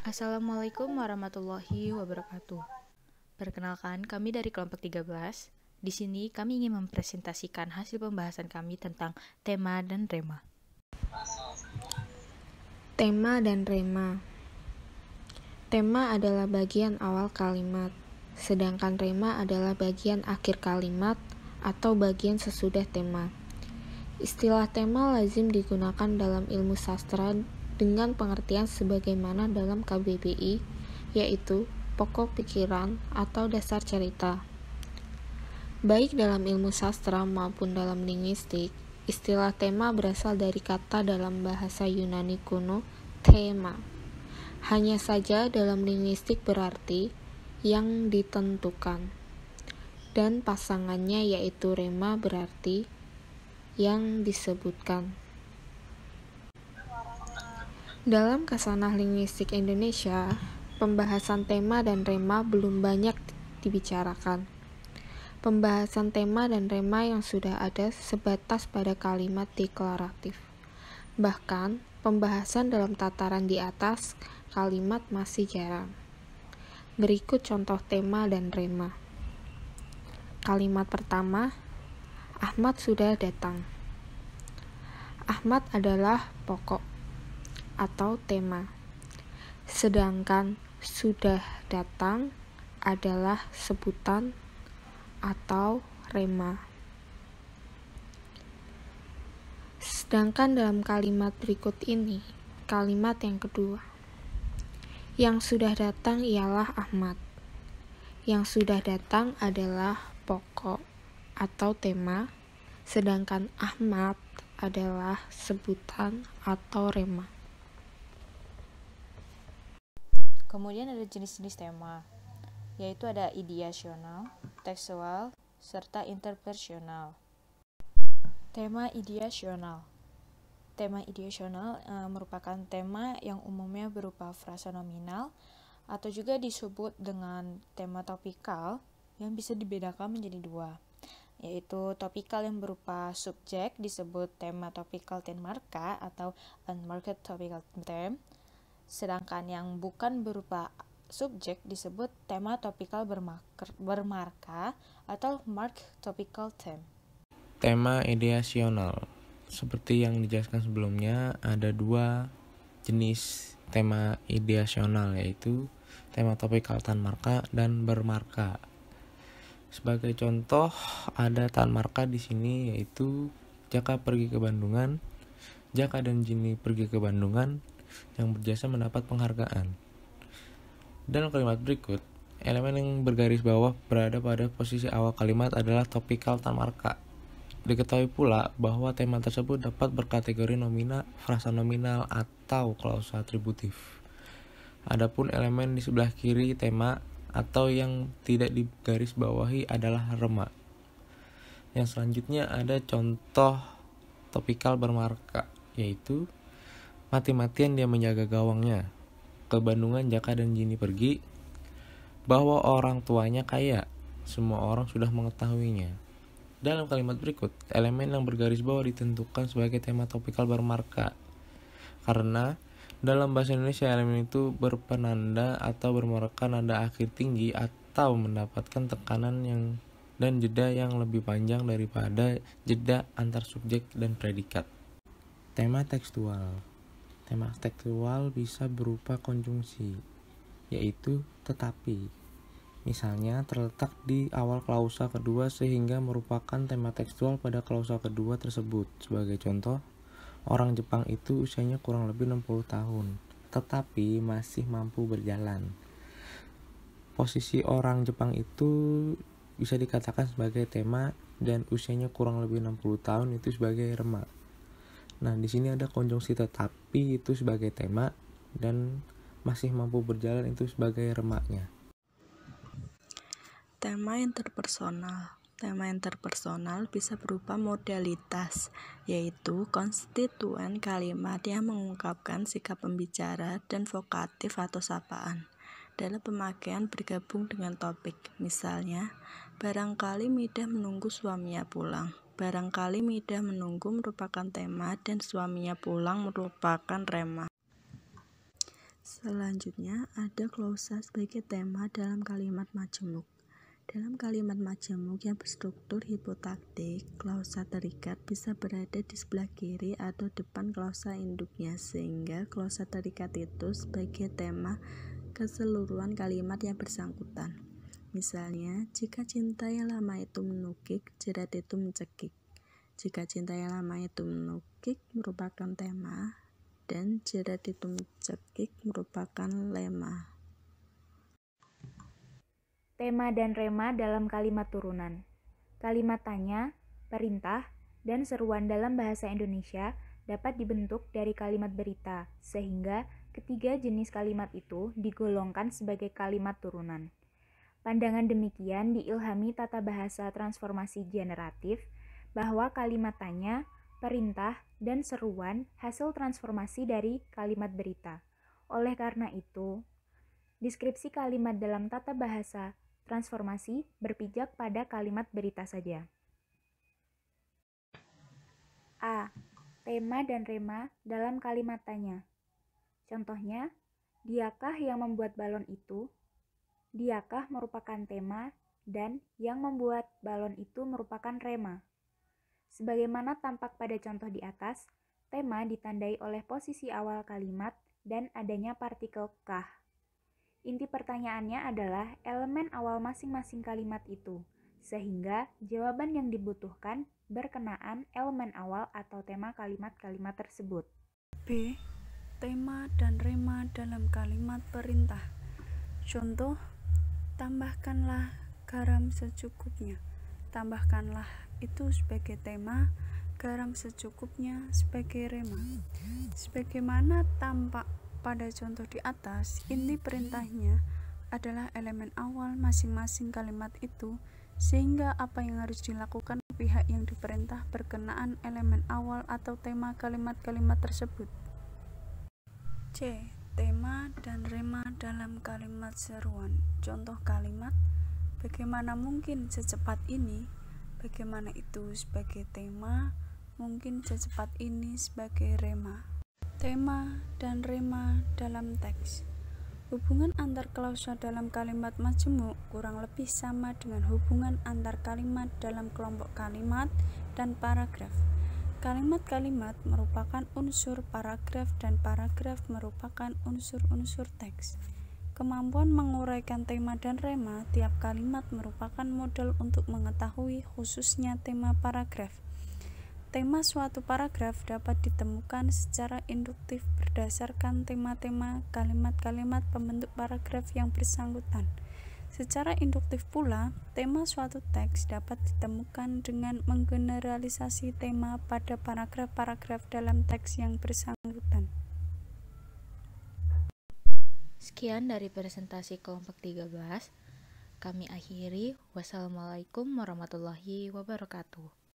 Assalamualaikum warahmatullahi wabarakatuh. Perkenalkan, kami dari kelompok 13. Di sini kami ingin mempresentasikan hasil pembahasan kami tentang tema dan rema. Tema dan rema. Tema adalah bagian awal kalimat, sedangkan rema adalah bagian akhir kalimat atau bagian sesudah tema. Istilah tema lazim digunakan dalam ilmu sastra dengan pengertian sebagaimana dalam KBBI, yaitu pokok pikiran atau dasar cerita. Baik dalam ilmu sastra maupun dalam linguistik, istilah tema berasal dari kata dalam bahasa Yunani kuno, tema. Hanya saja dalam linguistik berarti yang ditentukan, dan pasangannya yaitu rema berarti yang disebutkan. Dalam Khasanah Linguistik Indonesia, pembahasan tema dan rema belum banyak dibicarakan. Pembahasan tema dan rema yang sudah ada sebatas pada kalimat deklaratif. Bahkan, pembahasan dalam tataran di atas kalimat masih jarang. Berikut contoh tema dan rema. Kalimat pertama, Ahmad sudah datang. Ahmad adalah pokok atau tema, sedangkan sudah datang adalah sebutan atau rema. Sedangkan dalam kalimat berikut ini, kalimat yang kedua, yang sudah datang ialah Ahmad. Yang sudah datang adalah pokok atau tema, sedangkan Ahmad adalah sebutan atau rema. Kemudian ada jenis-jenis tema, yaitu ada ideasional, tekstual, serta interpersonal. Tema ideasional. Tema ideasional merupakan tema yang umumnya berupa frasa nominal atau juga disebut dengan tema topikal yang bisa dibedakan menjadi dua, yaitu topikal yang berupa subjek disebut tema topikal ten marka atau unmarked topical term, sedangkan yang bukan berupa subjek disebut tema topikal bermarka atau marked topical term. Tema ideasional. Seperti yang dijelaskan sebelumnya, ada dua jenis tema ideasional, yaitu tema topikal tan marka dan bermarka. Sebagai contoh, ada tan marka di sini yaitu Jaka pergi ke Bandungan. Jaka dan Jini pergi ke Bandungan yang berjasa mendapat penghargaan. Dalam kalimat berikut, elemen yang bergaris bawah berada pada posisi awal kalimat adalah topikal tan marka. Diketahui pula bahwa tema tersebut dapat berkategori nominal, frasa nominal, atau klausa atributif. Adapun elemen di sebelah kiri tema atau yang tidak digarisbawahi adalah rema. Yang selanjutnya ada contoh topikal bermarka, yaitu mati-matian dia menjaga gawangnya. Ke Bandungan Jaka dan Jini pergi. Bahwa orang tuanya kaya, semua orang sudah mengetahuinya. Dalam kalimat berikut, elemen yang bergaris bawah ditentukan sebagai tema topikal bermarka. Karena dalam bahasa Indonesia elemen itu berpenanda atau bermarka nada akhir tinggi atau mendapatkan tekanan dan jeda yang lebih panjang daripada jeda antar subjek dan predikat. Tema tekstual. Tema tekstual bisa berupa konjungsi, yaitu tetapi. Misalnya terletak di awal klausa kedua sehingga merupakan tema tekstual pada klausa kedua tersebut. Sebagai contoh, orang Jepang itu usianya kurang lebih 60 tahun, tetapi masih mampu berjalan. Posisi orang Jepang itu bisa dikatakan sebagai tema dan usianya kurang lebih 60 tahun itu sebagai rema. Nah, di sini ada konjungsi tetapi itu sebagai tema dan masih mampu berjalan itu sebagai remanya. Tema interpersonal. Tema interpersonal bisa berupa modalitas, yaitu konstituen kalimat yang mengungkapkan sikap pembicara dan vokatif atau sapaan dalam pemakaian bergabung dengan topik. Misalnya, barangkali Midah menunggu suaminya pulang. Barangkali Midah menunggu merupakan tema dan suaminya pulang merupakan rema. Selanjutnya, ada klausa sebagai tema dalam kalimat majemuk. Dalam kalimat majemuk yang berstruktur hipotaktik, klausa terikat bisa berada di sebelah kiri atau depan klausa induknya, sehingga klausa terikat itu sebagai tema keseluruhan kalimat yang bersangkutan. Misalnya, jika cinta yang lama itu menukik, jerat itu mencekik. Jika cinta yang lama itu menukik merupakan tema, dan jerat itu mencekik merupakan lema. Tema dan rema dalam kalimat turunan. Kalimat tanya, perintah, dan seruan dalam bahasa Indonesia dapat dibentuk dari kalimat berita, sehingga ketiga jenis kalimat itu digolongkan sebagai kalimat turunan. Pandangan demikian diilhami tata bahasa transformasi generatif, bahwa kalimat tanya, perintah, dan seruan hasil transformasi dari kalimat berita. Oleh karena itu, deskripsi kalimat dalam tata bahasa transformasi berpijak pada kalimat berita saja. A. Tema dan rema dalam kalimat tanya. Contohnya, diakah yang membuat balon itu? Diakah merupakan tema dan yang membuat balon itu merupakan rema. Sebagaimana tampak pada contoh di atas, tema ditandai oleh posisi awal kalimat dan adanya partikel kah. Inti pertanyaannya adalah elemen awal masing-masing kalimat itu, sehingga jawaban yang dibutuhkan berkenaan elemen awal atau tema kalimat-kalimat tersebut. B. Tema dan rema dalam kalimat perintah. Contoh, tambahkanlah garam secukupnya. Tambahkanlah itu sebagai tema, garam secukupnya sebagai rema. Sebagaimana tampak pada contoh di atas, inti perintahnya adalah elemen awal masing-masing kalimat itu, sehingga apa yang harus dilakukan pihak yang diperintah berkenaan elemen awal atau tema kalimat-kalimat tersebut. C. Tema dan rema dalam kalimat seruan. Contoh kalimat, bagaimana mungkin secepat ini? Bagaimana itu sebagai tema, mungkin secepat ini sebagai rema. Tema dan rema dalam teks. Hubungan antar klausa dalam kalimat majemuk kurang lebih sama dengan hubungan antar kalimat dalam kelompok kalimat dan paragraf. Kalimat-kalimat merupakan unsur paragraf dan paragraf merupakan unsur-unsur teks. Kemampuan menguraikan tema dan rema tiap kalimat merupakan modal untuk mengetahui khususnya tema paragraf. Tema suatu paragraf dapat ditemukan secara induktif berdasarkan tema-tema kalimat-kalimat pembentuk paragraf yang bersangkutan. Secara induktif pula, tema suatu teks dapat ditemukan dengan menggeneralisasi tema pada paragraf-paragraf dalam teks yang bersangkutan. Sekian dari presentasi kelompok 13. Kami akhiri. Wassalamualaikum warahmatullahi wabarakatuh.